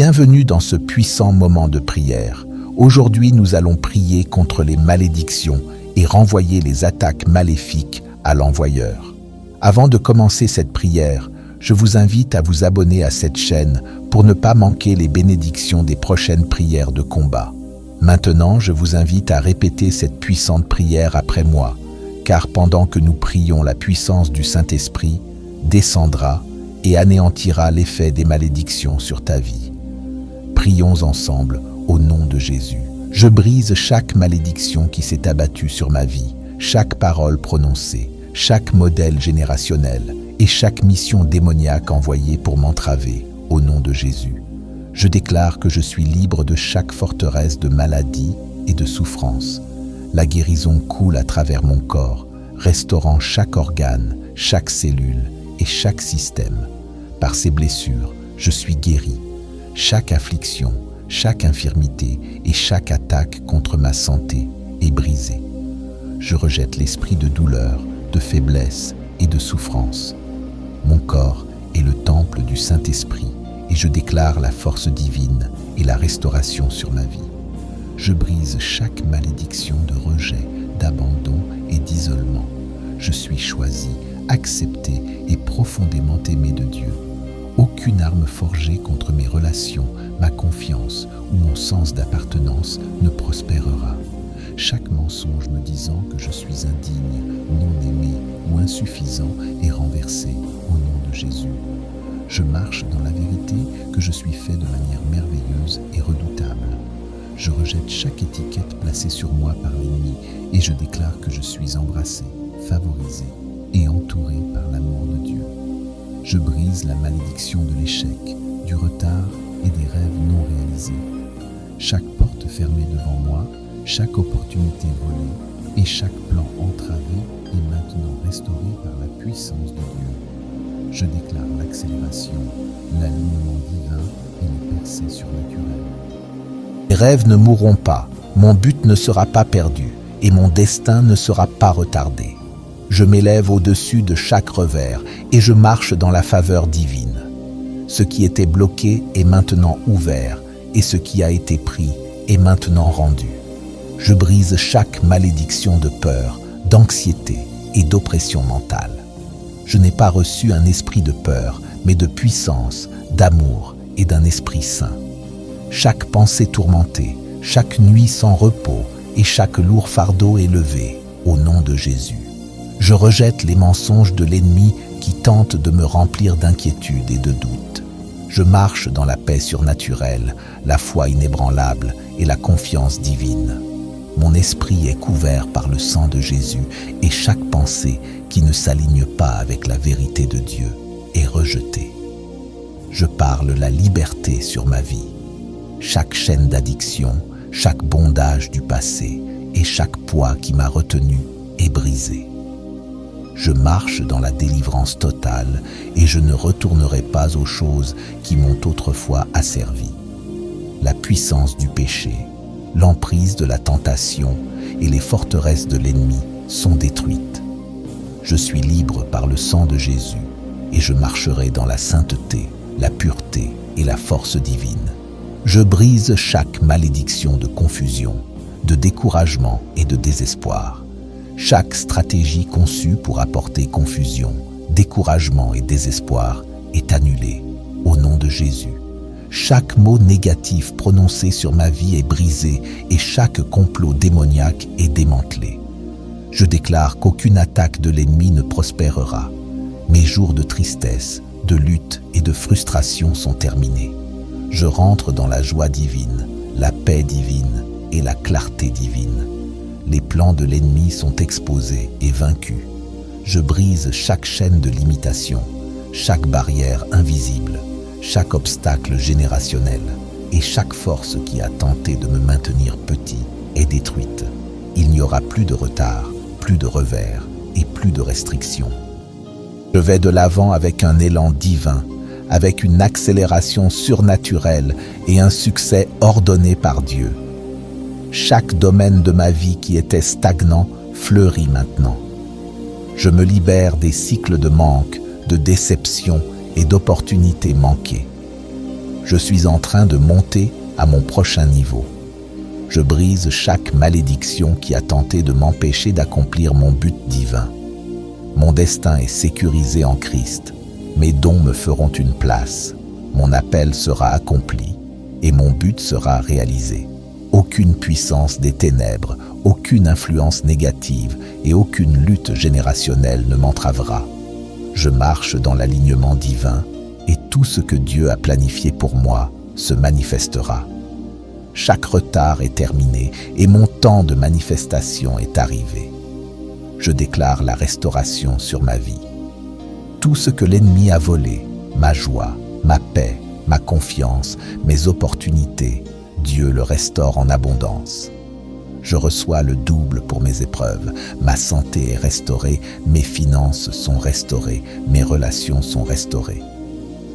Bienvenue dans ce puissant moment de prière. Aujourd'hui, nous allons prier contre les malédictions et renvoyer les attaques maléfiques à l'envoyeur. Avant de commencer cette prière, je vous invite à vous abonner à cette chaîne pour ne pas manquer les bénédictions des prochaines prières de combat. Maintenant, je vous invite à répéter cette puissante prière après moi, car pendant que nous prions, la puissance du Saint-Esprit descendra et anéantira l'effet des malédictions sur ta vie. Prions ensemble au nom de Jésus. Je brise chaque malédiction qui s'est abattue sur ma vie, chaque parole prononcée, chaque modèle générationnel et chaque mission démoniaque envoyée pour m'entraver, au nom de Jésus. Je déclare que je suis libre de chaque forteresse de maladie et de souffrance. La guérison coule à travers mon corps, restaurant chaque organe, chaque cellule et chaque système. Par ces blessures, je suis guéri. Chaque affliction, chaque infirmité et chaque attaque contre ma santé est brisée. Je rejette l'esprit de douleur, de faiblesse et de souffrance. Mon corps est le temple du Saint-Esprit et je déclare la force divine et la restauration sur ma vie. Je brise chaque malédiction de rejet, d'abandon et d'isolement. Je suis choisi, accepté et profondément aimé de Dieu. Aucune arme forgée contre mes relations, ma confiance ou mon sens d'appartenance ne prospérera. Chaque mensonge me disant que je suis indigne, non aimé ou insuffisant est renversé au nom de Jésus. Je marche dans la vérité que je suis fait de manière merveilleuse et redoutable. Je rejette chaque étiquette placée sur moi par l'ennemi et je déclare que je suis embrassé, favorisé et entouré par l'amour de Dieu. Je brise la malédiction de l'échec, du retard et des rêves non réalisés. Chaque porte fermée devant moi, chaque opportunité volée et chaque plan entravé est maintenant restauré par la puissance de Dieu. Je déclare l'accélération, l'alignement divin et les percées surnaturelles. Mes rêves ne mourront pas, mon but ne sera pas perdu et mon destin ne sera pas retardé. Je m'élève au-dessus de chaque revers et je marche dans la faveur divine. Ce qui était bloqué est maintenant ouvert et ce qui a été pris est maintenant rendu. Je brise chaque malédiction de peur, d'anxiété et d'oppression mentale. Je n'ai pas reçu un esprit de peur, mais de puissance, d'amour et d'un esprit saint. Chaque pensée tourmentée, chaque nuit sans repos et chaque lourd fardeau est levé au nom de Jésus. Je rejette les mensonges de l'ennemi qui tentent de me remplir d'inquiétude et de doute. Je marche dans la paix surnaturelle, la foi inébranlable et la confiance divine. Mon esprit est couvert par le sang de Jésus et chaque pensée qui ne s'aligne pas avec la vérité de Dieu est rejetée. Je parle la liberté sur ma vie. Chaque chaîne d'addiction, chaque bondage du passé et chaque poids qui m'a retenu est brisé. Je marche dans la délivrance totale et je ne retournerai pas aux choses qui m'ont autrefois asservi. La puissance du péché, l'emprise de la tentation et les forteresses de l'ennemi sont détruites. Je suis libre par le sang de Jésus et je marcherai dans la sainteté, la pureté et la force divine. Je brise chaque malédiction de confusion, de découragement et de désespoir. Chaque stratégie conçue pour apporter confusion, découragement et désespoir est annulée au nom de Jésus. Chaque mot négatif prononcé sur ma vie est brisé et chaque complot démoniaque est démantelé. Je déclare qu'aucune attaque de l'ennemi ne prospérera. Mes jours de tristesse, de lutte et de frustration sont terminés. Je rentre dans la joie divine, la paix divine et la clarté divine. Les plans de l'ennemi sont exposés et vaincus. Je brise chaque chaîne de limitation, chaque barrière invisible, chaque obstacle générationnel et chaque force qui a tenté de me maintenir petit est détruite. Il n'y aura plus de retard, plus de revers et plus de restrictions. Je vais de l'avant avec un élan divin, avec une accélération surnaturelle et un succès ordonné par Dieu. Chaque domaine de ma vie qui était stagnant fleurit maintenant. Je me libère des cycles de manque, de déception et d'opportunités manquées. Je suis en train de monter à mon prochain niveau. Je brise chaque malédiction qui a tenté de m'empêcher d'accomplir mon but divin. Mon destin est sécurisé en Christ. Mes dons me feront une place. Mon appel sera accompli et mon but sera réalisé. Aucune puissance des ténèbres, aucune influence négative et aucune lutte générationnelle ne m'entravera. Je marche dans l'alignement divin et tout ce que Dieu a planifié pour moi se manifestera. Chaque retard est terminé et mon temps de manifestation est arrivé. Je déclare la restauration sur ma vie. Tout ce que l'ennemi a volé, ma joie, ma paix, ma confiance, mes opportunités, Dieu le restaure en abondance. Je reçois le double pour mes épreuves. Ma santé est restaurée, mes finances sont restaurées, mes relations sont restaurées.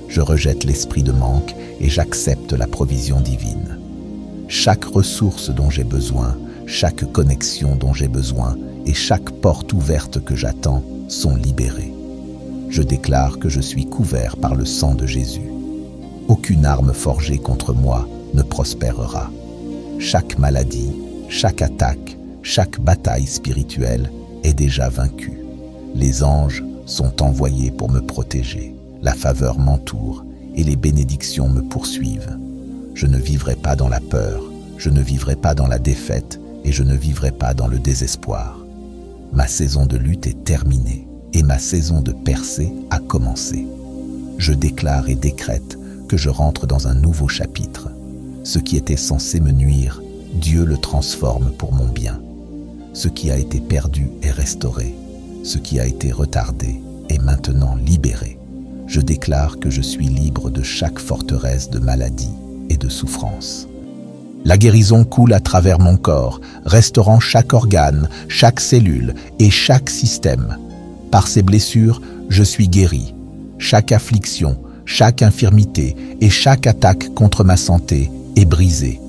Je rejette l'esprit de manque et j'accepte la provision divine. Chaque ressource dont j'ai besoin, chaque connexion dont j'ai besoin et chaque porte ouverte que j'attends sont libérées. Je déclare que je suis couvert par le sang de Jésus. Aucune arme forgée contre moi ne prospérera. Chaque maladie, chaque attaque, chaque bataille spirituelle est déjà vaincue. Les anges sont envoyés pour me protéger. La faveur m'entoure et les bénédictions me poursuivent. Je ne vivrai pas dans la peur, je ne vivrai pas dans la défaite et je ne vivrai pas dans le désespoir. Ma saison de lutte est terminée et ma saison de percée a commencé. Je déclare et décrète que je rentre dans un nouveau chapitre. Ce qui était censé me nuire, Dieu le transforme pour mon bien. Ce qui a été perdu est restauré. Ce qui a été retardé est maintenant libéré. Je déclare que je suis libre de chaque forteresse de maladie et de souffrance. La guérison coule à travers mon corps, restaurant chaque organe, chaque cellule et chaque système. Par ces blessures, je suis guéri. Chaque affliction, chaque infirmité et chaque attaque contre ma santé est brisée.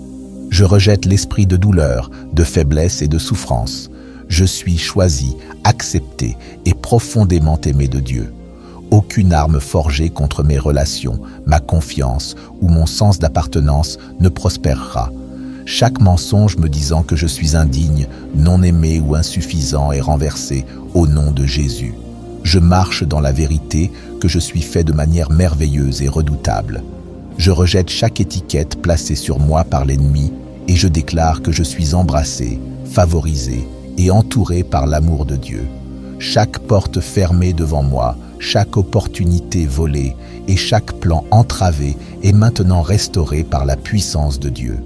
Je rejette l'esprit de douleur, de faiblesse et de souffrance. Je suis choisi, accepté et profondément aimé de Dieu. Aucune arme forgée contre mes relations, ma confiance ou mon sens d'appartenance ne prospérera. Chaque mensonge me disant que je suis indigne, non aimé ou insuffisant est renversé au nom de Jésus. Je marche dans la vérité que je suis fait de manière merveilleuse et redoutable. Je rejette chaque étiquette placée sur moi par l'ennemi et je déclare que je suis embrassé, favorisé et entouré par l'amour de Dieu. Chaque porte fermée devant moi, chaque opportunité volée et chaque plan entravé est maintenant restauré par la puissance de Dieu.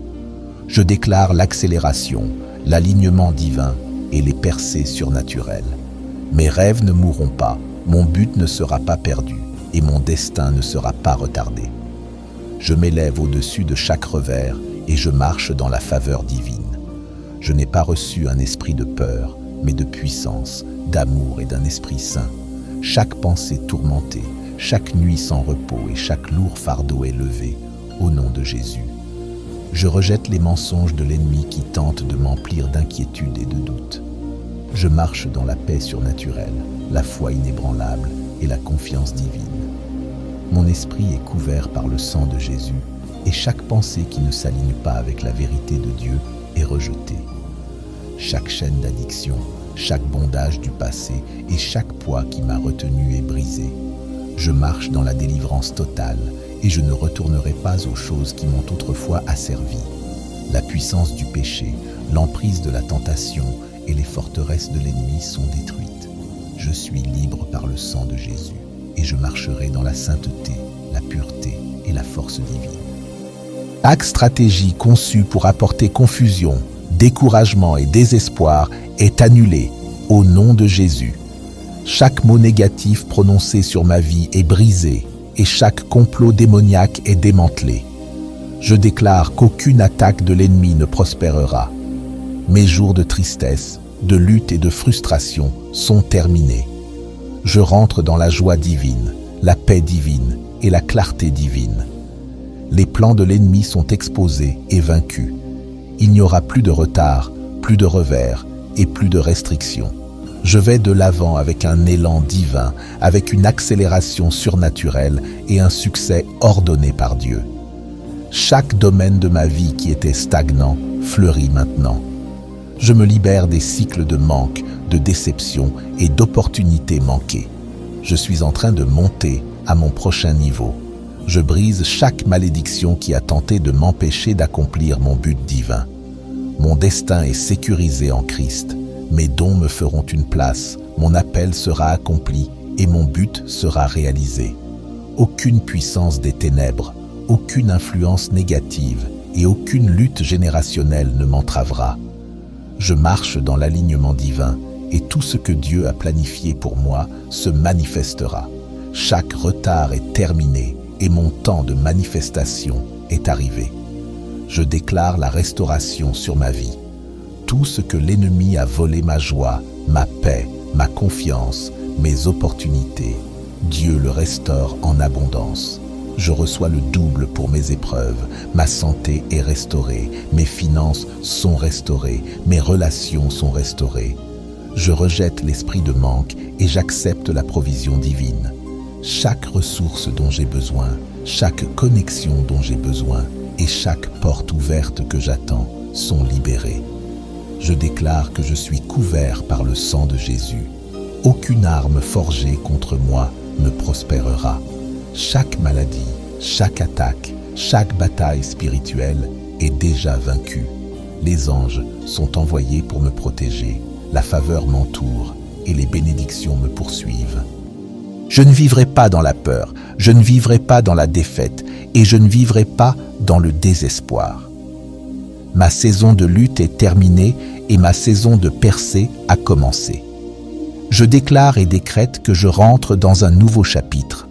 Je déclare l'accélération, l'alignement divin et les percées surnaturelles. Mes rêves ne mourront pas, mon but ne sera pas perdu et mon destin ne sera pas retardé. Je m'élève au-dessus de chaque revers et je marche dans la faveur divine. Je n'ai pas reçu un esprit de peur, mais de puissance, d'amour et d'un esprit saint. Chaque pensée tourmentée, chaque nuit sans repos et chaque lourd fardeau est levé au nom de Jésus. Je rejette les mensonges de l'ennemi qui tentent de m'emplir d'inquiétude et de doute. Je marche dans la paix surnaturelle, la foi inébranlable et la confiance divine. Mon esprit est couvert par le sang de Jésus et chaque pensée qui ne s'aligne pas avec la vérité de Dieu est rejetée. Chaque chaîne d'addiction, chaque bondage du passé et chaque poids qui m'a retenu est brisé. Je marche dans la délivrance totale et je ne retournerai pas aux choses qui m'ont autrefois asservi. La puissance du péché, l'emprise de la tentation et les forteresses de l'ennemi sont détruites. Je suis libre par le sang de Jésus et je marcherai dans la sainteté, la pureté et la force divine. Chaque stratégie conçue pour apporter confusion, découragement et désespoir est annulée au nom de Jésus. Chaque mot négatif prononcé sur ma vie est brisé et chaque complot démoniaque est démantelé. Je déclare qu'aucune attaque de l'ennemi ne prospérera. Mes jours de tristesse, de lutte et de frustration sont terminés. Je rentre dans la joie divine, la paix divine et la clarté divine. Les plans de l'ennemi sont exposés et vaincus. Il n'y aura plus de retard, plus de revers et plus de restrictions. Je vais de l'avant avec un élan divin, avec une accélération surnaturelle et un succès ordonné par Dieu. Chaque domaine de ma vie qui était stagnant fleurit maintenant. Je me libère des cycles de manque, de déception et d'opportunités manquées. Je suis en train de monter à mon prochain niveau. Je brise chaque malédiction qui a tenté de m'empêcher d'accomplir mon but divin. Mon destin est sécurisé en Christ. Mes dons me feront une place, mon appel sera accompli et mon but sera réalisé. Aucune puissance des ténèbres, aucune influence négative et aucune lutte générationnelle ne m'entravera. Je marche dans l'alignement divin et tout ce que Dieu a planifié pour moi se manifestera. Chaque retard est terminé et mon temps de manifestation est arrivé. Je déclare la restauration sur ma vie. Tout ce que l'ennemi a volé, ma joie, ma paix, ma confiance, mes opportunités, Dieu le restaure en abondance. Je reçois le double pour mes épreuves, ma santé est restaurée, mes finances sont restaurées, mes relations sont restaurées. Je rejette l'esprit de manque et j'accepte la provision divine. Chaque ressource dont j'ai besoin, chaque connexion dont j'ai besoin et chaque porte ouverte que j'attends sont libérées. Je déclare que je suis couvert par le sang de Jésus. Aucune arme forgée contre moi ne prospérera. Chaque maladie, chaque attaque, chaque bataille spirituelle est déjà vaincue. Les anges sont envoyés pour me protéger. La faveur m'entoure et les bénédictions me poursuivent. Je ne vivrai pas dans la peur, je ne vivrai pas dans la défaite et je ne vivrai pas dans le désespoir. Ma saison de lutte est terminée et ma saison de percée a commencé. Je déclare et décrète que je rentre dans un nouveau chapitre.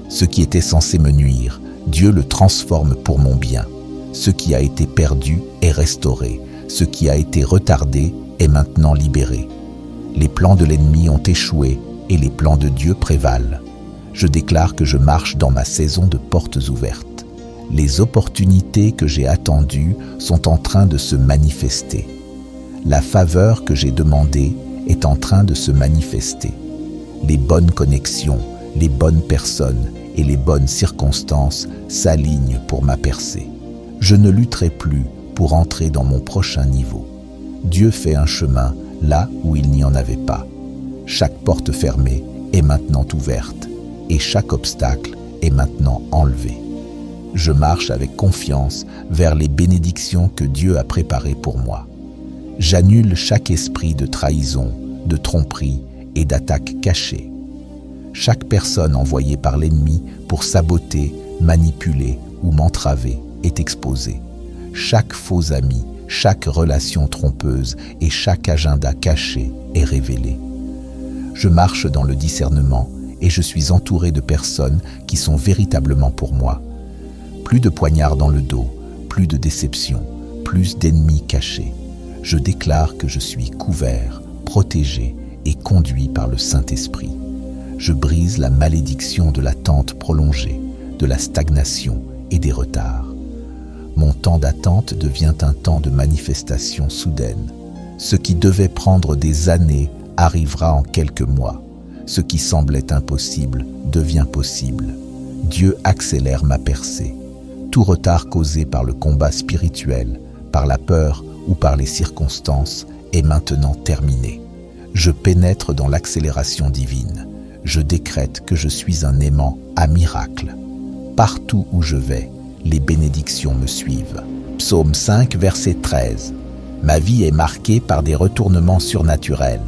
Ce qui était censé me nuire, Dieu le transforme pour mon bien. Ce qui a été perdu est restauré. Ce qui a été retardé est maintenant libéré. Les plans de l'ennemi ont échoué et les plans de Dieu prévalent. Je déclare que je marche dans ma saison de portes ouvertes. Les opportunités que j'ai attendues sont en train de se manifester. La faveur que j'ai demandée est en train de se manifester. Les bonnes connexions, les bonnes personnes et les bonnes circonstances s'alignent pour ma percée. Je ne lutterai plus pour entrer dans mon prochain niveau. Dieu fait un chemin là où il n'y en avait pas. Chaque porte fermée est maintenant ouverte et chaque obstacle est maintenant enlevé. Je marche avec confiance vers les bénédictions que Dieu a préparées pour moi. J'annule chaque esprit de trahison, de tromperie et d'attaque cachée. Chaque personne envoyée par l'ennemi pour saboter, manipuler ou m'entraver est exposée. Chaque faux ami, chaque relation trompeuse et chaque agenda caché est révélé. Je marche dans le discernement et je suis entouré de personnes qui sont véritablement pour moi. Plus de poignards dans le dos, plus de déception, plus d'ennemis cachés. Je déclare que je suis couvert, protégé et conduit par le Saint-Esprit. Je brise la malédiction de l'attente prolongée, de la stagnation et des retards. Mon temps d'attente devient un temps de manifestation soudaine. Ce qui devait prendre des années arrivera en quelques mois. Ce qui semblait impossible devient possible. Dieu accélère ma percée. Tout retard causé par le combat spirituel, par la peur ou par les circonstances est maintenant terminé. Je pénètre dans l'accélération divine. Je décrète que je suis un aimant à miracle. Partout où je vais, les bénédictions me suivent. Psaume 5, verset 13. Ma vie est marquée par des retournements surnaturels.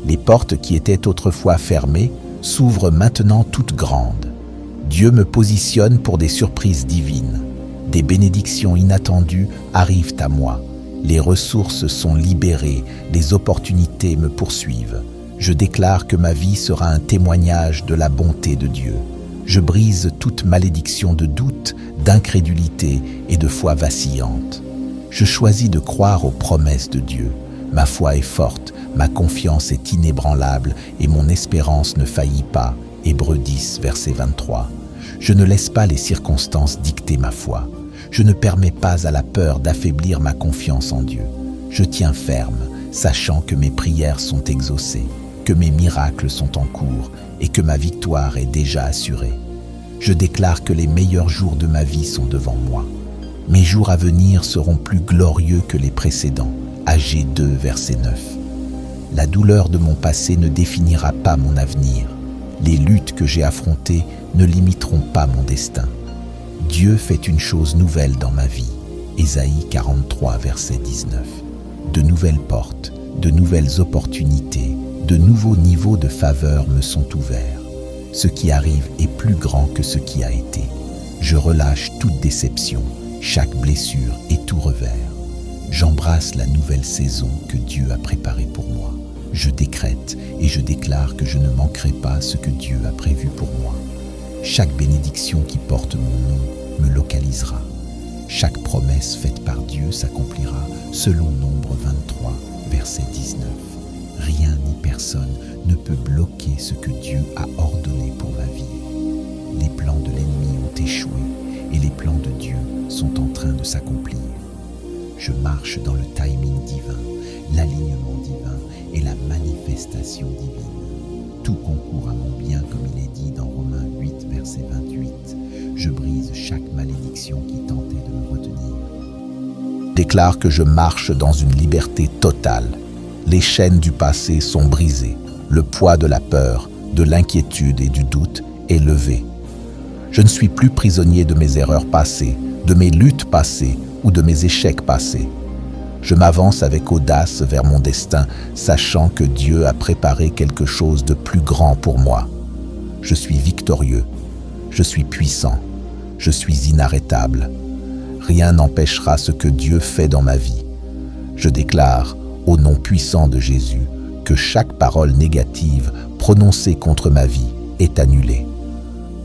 Les portes qui étaient autrefois fermées s'ouvrent maintenant toutes grandes. Dieu me positionne pour des surprises divines. Des bénédictions inattendues arrivent à moi. Les ressources sont libérées, les opportunités me poursuivent. Je déclare que ma vie sera un témoignage de la bonté de Dieu. Je brise toute malédiction de doute, d'incrédulité et de foi vacillante. Je choisis de croire aux promesses de Dieu. Ma foi est forte, ma confiance est inébranlable et mon espérance ne faillit pas. Hébreux 10, verset 23. Je ne laisse pas les circonstances dicter ma foi. Je ne permets pas à la peur d'affaiblir ma confiance en Dieu. Je tiens ferme, sachant que mes prières sont exaucées, que mes miracles sont en cours et que ma victoire est déjà assurée. Je déclare que les meilleurs jours de ma vie sont devant moi. Mes jours à venir seront plus glorieux que les précédents. Agé 2, verset 9. La douleur de mon passé ne définira pas mon avenir. Les luttes que j'ai affrontées ne limiteront pas mon destin. Dieu fait une chose nouvelle dans ma vie. Ésaïe 43, verset 19. De nouvelles portes, de nouvelles opportunités, de nouveaux niveaux de faveur me sont ouverts. Ce qui arrive est plus grand que ce qui a été. Je relâche toute déception, chaque blessure et tout revers. J'embrasse la nouvelle saison que Dieu a préparée pour moi. Je décrète et je déclare que je ne manquerai pas ce que Dieu a prévu pour moi. Chaque bénédiction qui porte mon nom me localisera. Chaque promesse faite par Dieu s'accomplira selon Nombre 23, verset 19. Rien ni personne ne peut bloquer ce que Dieu a ordonné pour ma vie. Les plans de l'ennemi ont échoué et les plans de Dieu sont en train de s'accomplir. Je marche dans le timing divin, l'alignement divin et la manifestation divine. Tout concourt à mon bien comme il est dit dans Romains 8, verset 28. Je brise chaque malédiction qui tentait de me retenir. Déclare que je marche dans une liberté totale. Les chaînes du passé sont brisées. Le poids de la peur, de l'inquiétude et du doute est levé. Je ne suis plus prisonnier de mes erreurs passées, de mes luttes passées ou de mes échecs passés. Je m'avance avec audace vers mon destin, sachant que Dieu a préparé quelque chose de plus grand pour moi. Je suis victorieux, je suis puissant, je suis inarrêtable. Rien n'empêchera ce que Dieu fait dans ma vie. Je déclare, au nom puissant de Jésus, que chaque parole négative prononcée contre ma vie est annulée.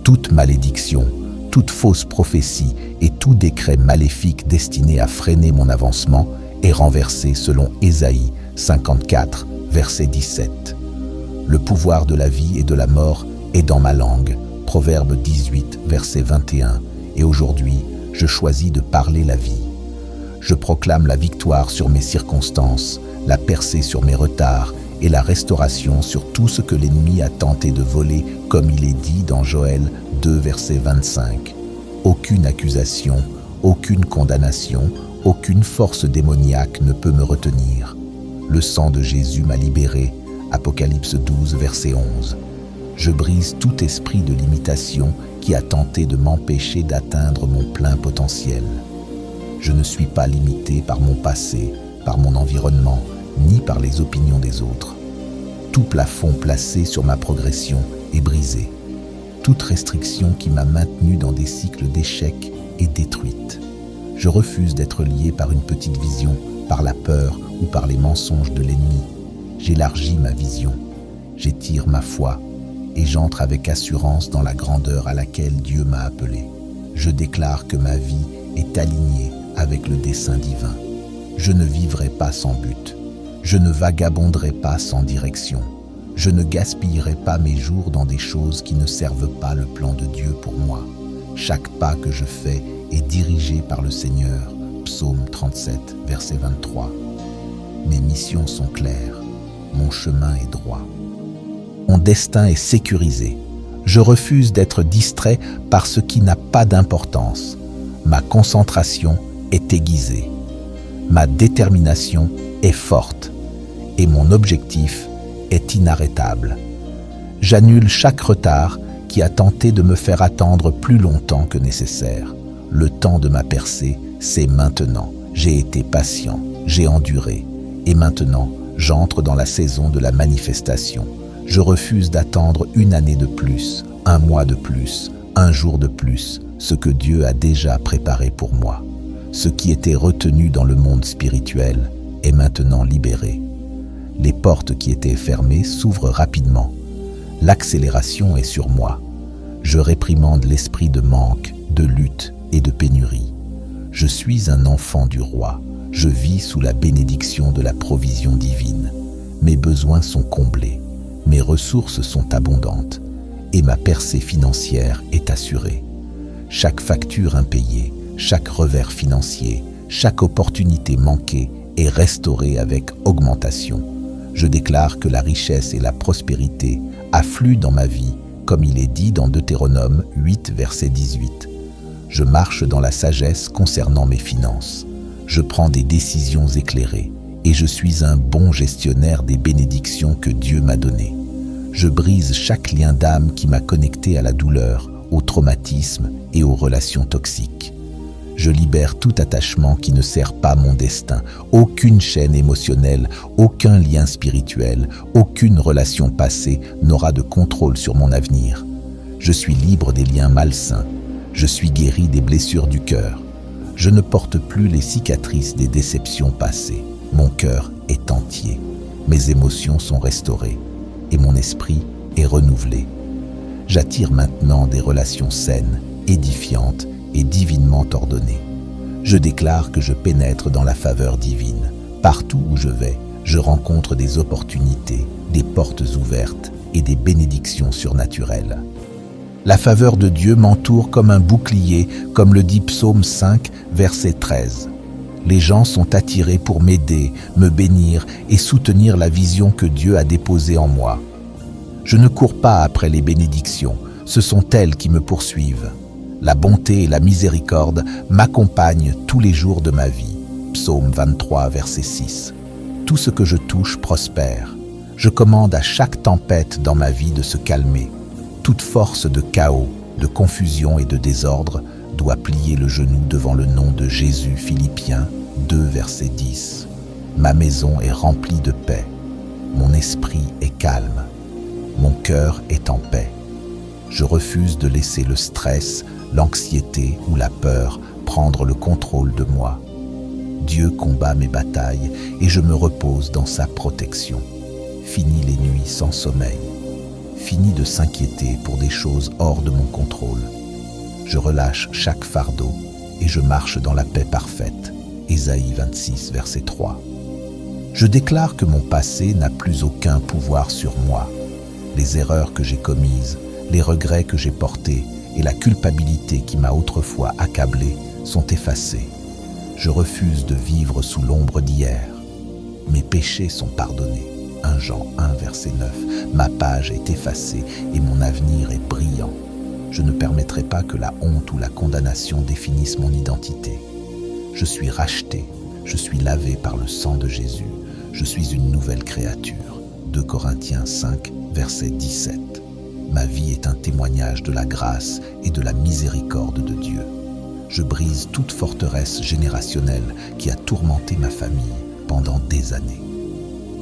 Toute malédiction, toute fausse prophétie et tout décret maléfique destiné à freiner mon avancement est renversé selon Ésaïe 54, verset 17. Le pouvoir de la vie et de la mort est dans ma langue. Proverbe 18, verset 21. Et aujourd'hui, je choisis de parler la vie. Je proclame la victoire sur mes circonstances, la percée sur mes retards et la restauration sur tout ce que l'ennemi a tenté de voler, comme il est dit dans Joël 2, verset 25. Aucune accusation, aucune condamnation, aucune force démoniaque ne peut me retenir. Le sang de Jésus m'a libéré. Apocalypse 12, verset 11. Je brise tout esprit de limitation qui a tenté de m'empêcher d'atteindre mon plein potentiel. Je ne suis pas limité par mon passé, par mon environnement, ni par les opinions des autres. Tout plafond placé sur ma progression est brisé. Toute restriction qui m'a maintenu dans des cycles d'échecs est détruite. Je refuse d'être lié par une petite vision, par la peur ou par les mensonges de l'ennemi. J'élargis ma vision, j'étire ma foi et j'entre avec assurance dans la grandeur à laquelle Dieu m'a appelé. Je déclare que ma vie est alignée avec le dessein divin. Je ne vivrai pas sans but. Je ne vagabonderai pas sans direction. Je ne gaspillerai pas mes jours dans des choses qui ne servent pas le plan de Dieu pour moi. Chaque pas que je fais est dirigé par le Seigneur. Psaume 37, verset 23. Mes missions sont claires. Mon chemin est droit. Mon destin est sécurisé. Je refuse d'être distrait par ce qui n'a pas d'importance. Ma concentration est aiguisée. Ma détermination est forte. Et mon objectif est inarrêtable. J'annule chaque retard qui a tenté de me faire attendre plus longtemps que nécessaire. Le temps de ma percée, c'est maintenant. J'ai été patient, j'ai enduré. Et maintenant, j'entre dans la saison de la manifestation. Je refuse d'attendre une année de plus, un mois de plus, un jour de plus, ce que Dieu a déjà préparé pour moi. Ce qui était retenu dans le monde spirituel est maintenant libéré. Les portes qui étaient fermées s'ouvrent rapidement. L'accélération est sur moi. Je réprimande l'esprit de manque, de lutte et de pénurie. Je suis un enfant du roi. Je vis sous la bénédiction de la provision divine. Mes besoins sont comblés. Mes ressources sont abondantes. Et ma percée financière est assurée. Chaque facture impayée, chaque revers financier, chaque opportunité manquée est restaurée avec augmentation. Je déclare que la richesse et la prospérité affluent dans ma vie, comme il est dit dans Deutéronome 8, verset 18. Je marche dans la sagesse concernant mes finances. Je prends des décisions éclairées et je suis un bon gestionnaire des bénédictions que Dieu m'a données. Je brise chaque lien d'âme qui m'a connecté à la douleur, au traumatisme et aux relations toxiques. Je libère tout attachement qui ne sert pas mon destin, aucune chaîne émotionnelle, aucun lien spirituel, aucune relation passée n'aura de contrôle sur mon avenir. Je suis libre des liens malsains. Je suis guéri des blessures du cœur. Je ne porte plus les cicatrices des déceptions passées. Mon cœur est entier. Mes émotions sont restaurées et mon esprit est renouvelé. J'attire maintenant des relations saines, édifiantes et divinement ordonnées. Je déclare que je pénètre dans la faveur divine. Partout où je vais, je rencontre des opportunités, des portes ouvertes et des bénédictions surnaturelles. La faveur de Dieu m'entoure comme un bouclier, comme le dit Psaume 5, verset 13. Les gens sont attirés pour m'aider, me bénir et soutenir la vision que Dieu a déposée en moi. Je ne cours pas après les bénédictions, ce sont elles qui me poursuivent. La bonté et la miséricorde m'accompagnent tous les jours de ma vie. Psaume 23, verset 6. Tout ce que je touche prospère. Je commande à chaque tempête dans ma vie de se calmer. Toute force de chaos, de confusion et de désordre doit plier le genou devant le nom de Jésus. Philippiens 2, verset 10. Ma maison est remplie de paix. Mon esprit est calme. Mon cœur est en paix. Je refuse de laisser le stress, l'anxiété ou la peur prendre le contrôle de moi. Dieu combat mes batailles et je me repose dans sa protection. Fini les nuits sans sommeil. Fini de s'inquiéter pour des choses hors de mon contrôle. Je relâche chaque fardeau et je marche dans la paix parfaite. Ésaïe 26, verset 3. Je déclare que mon passé n'a plus aucun pouvoir sur moi. Les erreurs que j'ai commises, les regrets que j'ai portés et la culpabilité qui m'a autrefois accablé sont effacés. Je refuse de vivre sous l'ombre d'hier. Mes péchés sont pardonnés. 1 Jean 1, verset 9. Ma page est effacée et mon avenir est brillant. Je ne permettrai pas que la honte ou la condamnation définissent mon identité. Je suis racheté, je suis lavé par le sang de Jésus. Je suis une nouvelle créature. 2 Corinthiens 5, verset 17. Ma vie est un témoignage de la grâce et de la miséricorde de Dieu. Je brise toute forteresse générationnelle qui a tourmenté ma famille pendant des années.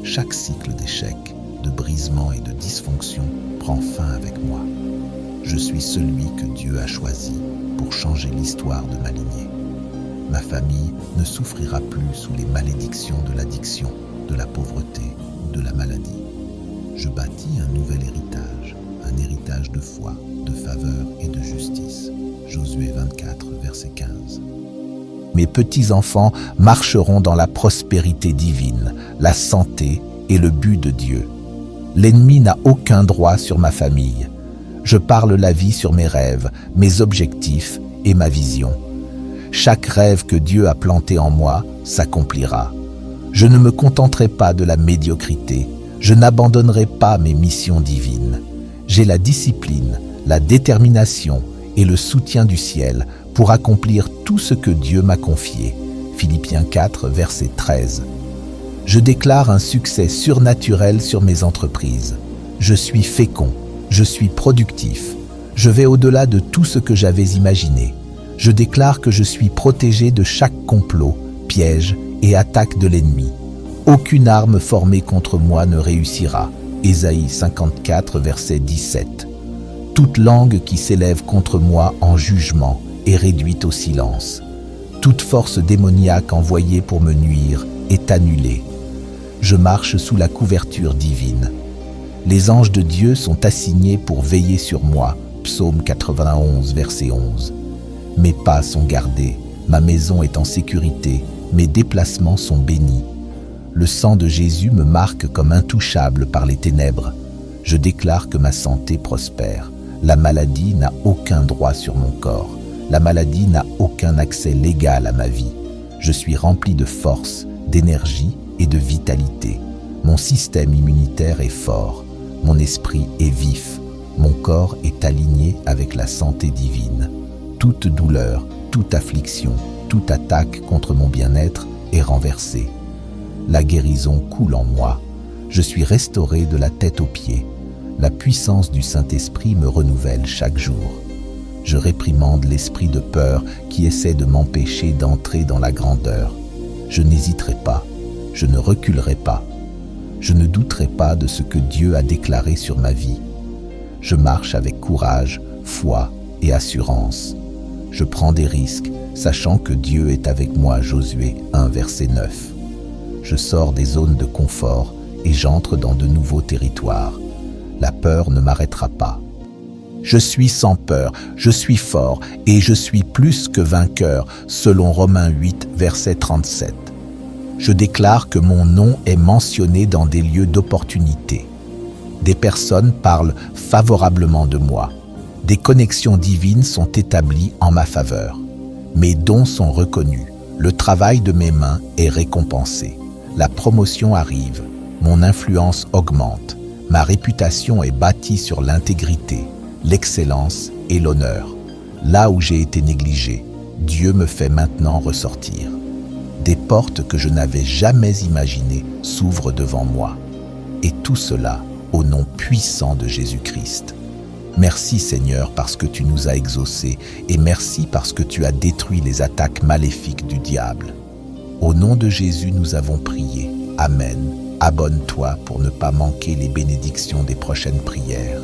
Chaque cycle d'échecs, de brisement et de dysfonction prend fin avec moi. Je suis celui que Dieu a choisi pour changer l'histoire de ma lignée. Ma famille ne souffrira plus sous les malédictions de l'addiction, de la pauvreté ou de la maladie. Je bâtis un nouvel héritage, un héritage de foi, de faveur et de justice. Josué 24, verset 15. Mes petits-enfants marcheront dans la prospérité divine, la santé et le but de Dieu. L'ennemi n'a aucun droit sur ma famille. Je parle la vie sur mes rêves, mes objectifs et ma vision. Chaque rêve que Dieu a planté en moi s'accomplira. Je ne me contenterai pas de la médiocrité. Je n'abandonnerai pas mes missions divines. J'ai la discipline, la détermination et le soutien du ciel pour accomplir tout ce que Dieu m'a confié. Philippiens 4, verset 13. Je déclare un succès surnaturel sur mes entreprises. Je suis fécond, je suis productif. Je vais au-delà de tout ce que j'avais imaginé. Je déclare que je suis protégé de chaque complot, piège et attaque de l'ennemi. Aucune arme formée contre moi ne réussira. Ésaïe 54, verset 17. Toute langue qui s'élève contre moi en jugement est réduite au silence. Toute force démoniaque envoyée pour me nuire est annulée. Je marche sous la couverture divine. Les anges de Dieu sont assignés pour veiller sur moi. Psaume 91, verset 11. Mes pas sont gardés, ma maison est en sécurité, mes déplacements sont bénis. Le sang de Jésus me marque comme intouchable par les ténèbres. Je déclare que ma santé prospère. La maladie n'a aucun droit sur mon corps. La maladie n'a aucun accès légal à ma vie. Je suis rempli de force, d'énergie et de vitalité. Mon système immunitaire est fort. Mon esprit est vif. Mon corps est aligné avec la santé divine. Toute douleur, toute affliction, toute attaque contre mon bien-être est renversée. La guérison coule en moi. Je suis restauré de la tête aux pieds. La puissance du Saint-Esprit me renouvelle chaque jour. Je réprimande l'esprit de peur qui essaie de m'empêcher d'entrer dans la grandeur. Je n'hésiterai pas, je ne reculerai pas. Je ne douterai pas de ce que Dieu a déclaré sur ma vie. Je marche avec courage, foi et assurance. Je prends des risques, sachant que Dieu est avec moi. Josué 1, verset 9. Je sors des zones de confort et j'entre dans de nouveaux territoires. La peur ne m'arrêtera pas. Je suis sans peur, je suis fort et je suis plus que vainqueur, selon Romains 8, verset 37. Je déclare que mon nom est mentionné dans des lieux d'opportunité. Des personnes parlent favorablement de moi. Des connexions divines sont établies en ma faveur. Mes dons sont reconnus. Le travail de mes mains est récompensé. La promotion arrive. Mon influence augmente. Ma réputation est bâtie sur l'intégrité, l'excellence et l'honneur. Là où j'ai été négligé, Dieu me fait maintenant ressortir. Des portes que je n'avais jamais imaginées s'ouvrent devant moi. Et tout cela au nom puissant de Jésus-Christ. Merci Seigneur parce que tu nous as exaucés et merci parce que tu as détruit les attaques maléfiques du diable. Au nom de Jésus, nous avons prié. Amen. Abonne-toi pour ne pas manquer les bénédictions des prochaines prières.